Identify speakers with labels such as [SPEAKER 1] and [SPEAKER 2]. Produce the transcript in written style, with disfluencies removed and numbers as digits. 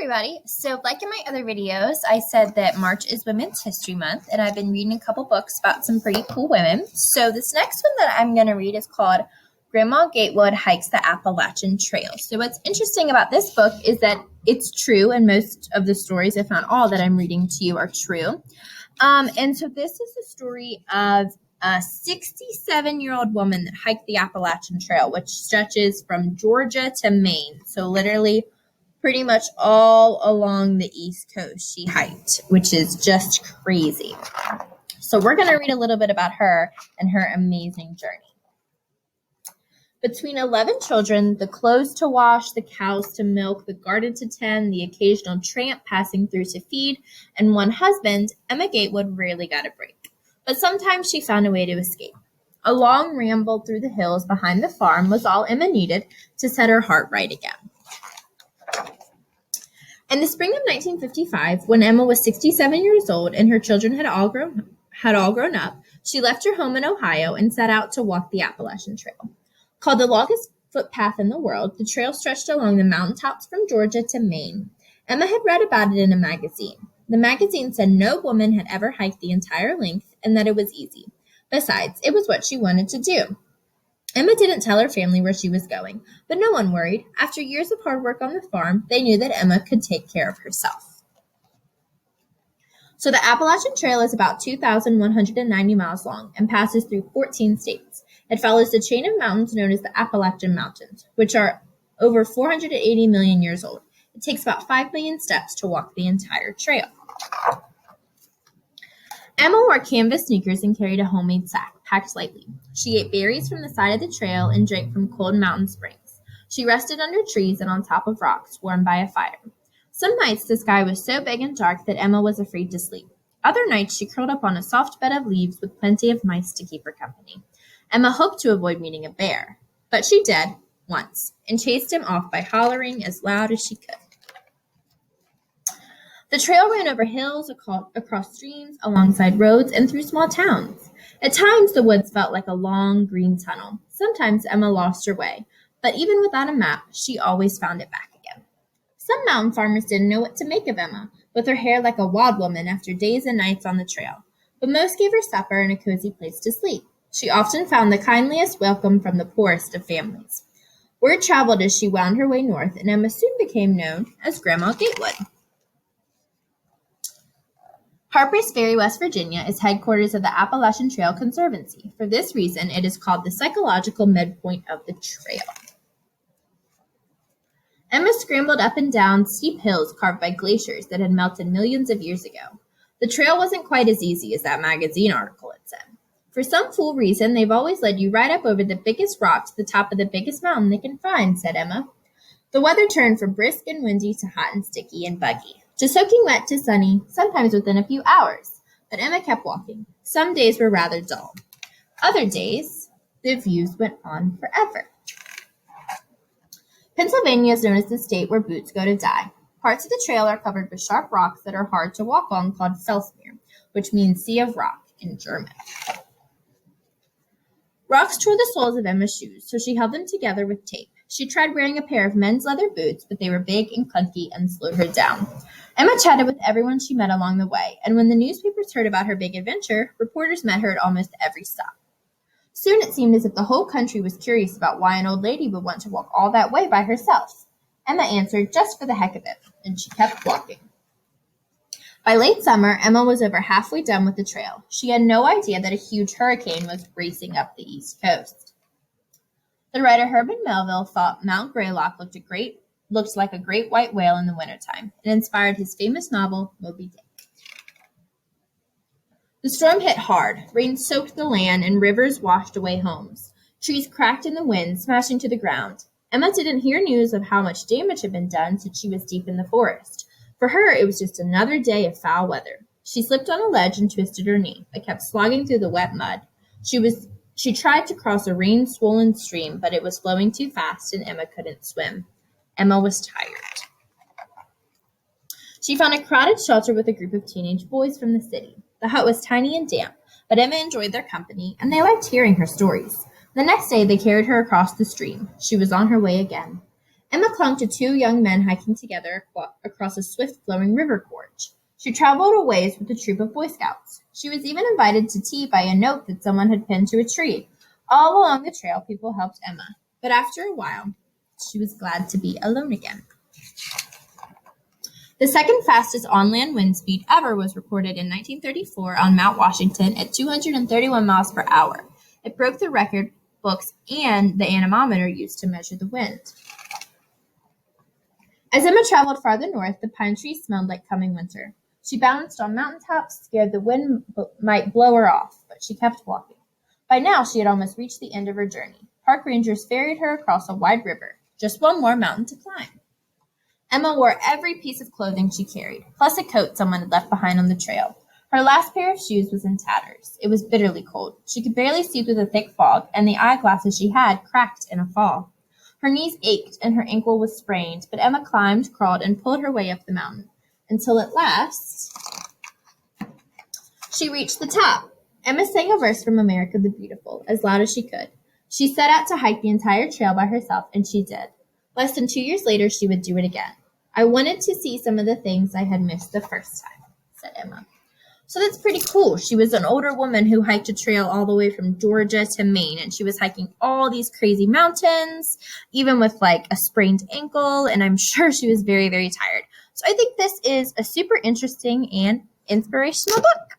[SPEAKER 1] everybody. So like in my other videos, I said that March is Women's History Month, and I've been reading a couple books about some pretty cool women. So this next one that I'm going to read is called Grandma Gatewood Hikes the Appalachian Trail. So what's interesting about this book is that it's true, and most of the stories, if not all, that I'm reading to you are true. And so this is the story of a 67-year-old woman that hiked the Appalachian Trail, which stretches from Georgia to Maine. So literally pretty much all along the East Coast she hiked, which is just crazy. So we're going to read a little bit about her and her amazing journey. Between 11 children, the clothes to wash, the cows to milk, the garden to tend, the occasional tramp passing through to feed, and one husband, Emma Gatewood rarely got a break. But sometimes she found a way to escape. A long ramble through the hills behind the farm was all Emma needed to set her heart right again. In the spring of 1955, when Emma was 67 years old and her children had all grown up, she left her home in Ohio and set out to walk the Appalachian Trail. Called the longest footpath in the world, the trail stretched along the mountaintops from Georgia to Maine. Emma had read about it in a magazine. The magazine said no woman had ever hiked the entire length and that it was easy. Besides, it was what she wanted to do. Emma didn't tell her family where she was going, but no one worried. After years of hard work on the farm, they knew that Emma could take care of herself. So the Appalachian Trail is about 2,190 miles long and passes through 14 states. It follows the chain of mountains known as the Appalachian Mountains, which are over 480 million years old. It takes about 5 million steps to walk the entire trail. Emma wore canvas sneakers and carried a homemade sack, packed lightly. She ate berries from the side of the trail and drank from cold mountain springs. She rested under trees and on top of rocks, warmed by a fire. Some nights the sky was so big and dark that Emma was afraid to sleep. Other nights she curled up on a soft bed of leaves with plenty of mice to keep her company. Emma hoped to avoid meeting a bear, but she did, once, and chased him off by hollering as loud as she could. The trail ran over hills, across streams, alongside roads, and through small towns. At times, the woods felt like a long, green tunnel. Sometimes Emma lost her way, but even without a map, she always found it back again. Some mountain farmers didn't know what to make of Emma, with her hair like a wild woman after days and nights on the trail, but most gave her supper and a cozy place to sleep. She often found the kindliest welcome from the poorest of families. Word traveled as she wound her way north, and Emma soon became known as Grandma Gatewood. Harper's Ferry, West Virginia, is headquarters of the Appalachian Trail Conservancy. For this reason, it is called the psychological midpoint of the trail. Emma scrambled up and down steep hills carved by glaciers that had melted millions of years ago. The trail wasn't quite as easy as that magazine article had said. For some fool reason, they've always led you right up over the biggest rock to the top of the biggest mountain they can find, said Emma. The weather turned from brisk and windy to hot and sticky and buggy. To soaking wet to sunny, sometimes within a few hours. But Emma kept walking. Some days were rather dull. Other days, the views went on forever. Pennsylvania is known as the state where boots go to die. Parts of the trail are covered with sharp rocks that are hard to walk on, called Felsmeer, which means sea of rock in German. Rocks tore the soles of Emma's shoes, so she held them together with tape. She tried wearing a pair of men's leather boots, but they were big and clunky and slowed her down. Emma chatted with everyone she met along the way, and when the newspapers heard about her big adventure, reporters met her at almost every stop. Soon it seemed as if the whole country was curious about why an old lady would want to walk all that way by herself. Emma answered just for the heck of it, and she kept walking. By late summer, Emma was over halfway done with the trail. She had no idea that a huge hurricane was racing up the East Coast. The writer Herbert Melville thought Mount Greylock looked like a great white whale in the wintertime. It inspired his famous novel, Moby Dick. The storm hit hard. Rain soaked the land, and rivers washed away homes. Trees cracked in the wind, smashing to the ground. Emma didn't hear news of how much damage had been done since she was deep in the forest. For her, it was just another day of foul weather. She slipped on a ledge and twisted her knee, but kept slogging through the wet mud. She tried to cross a rain-swollen stream, but it was flowing too fast, and Emma couldn't swim. Emma was tired. She found a crowded shelter with a group of teenage boys from the city. The hut was tiny and damp, but Emma enjoyed their company, and they liked hearing her stories. The next day, they carried her across the stream. She was on her way again. Emma clung to two young men hiking together across a swift-flowing river gorge. She traveled a ways with a troop of Boy Scouts. She was even invited to tea by a note that someone had pinned to a tree. All along the trail, people helped Emma, but after a while, she was glad to be alone again. The second fastest on-land wind speed ever was recorded in 1934 on Mount Washington at 231 miles per hour. It broke the record books and the anemometer used to measure the wind. As Emma traveled farther north, the pine trees smelled like coming winter. She balanced on mountaintops, scared the wind might blow her off, but she kept walking. By now, she had almost reached the end of her journey. Park rangers ferried her across a wide river. Just one more mountain to climb. Emma wore every piece of clothing she carried, plus a coat someone had left behind on the trail. Her last pair of shoes was in tatters. It was bitterly cold. She could barely see through the thick fog, and the eyeglasses she had cracked in a fall. Her knees ached, and her ankle was sprained, but Emma climbed, crawled, and pulled her way up the mountain, until at last she reached the top. Emma sang a verse from America the Beautiful, as loud as she could. She set out to hike the entire trail by herself, and she did. Less than 2 years later, she would do it again. I wanted to see some of the things I had missed the first time, said Emma. So that's pretty cool. She was an older woman who hiked a trail all the way from Georgia to Maine, and she was hiking all these crazy mountains, even with like a sprained ankle, and I'm sure she was very, very tired. So I think this is a super interesting and inspirational book.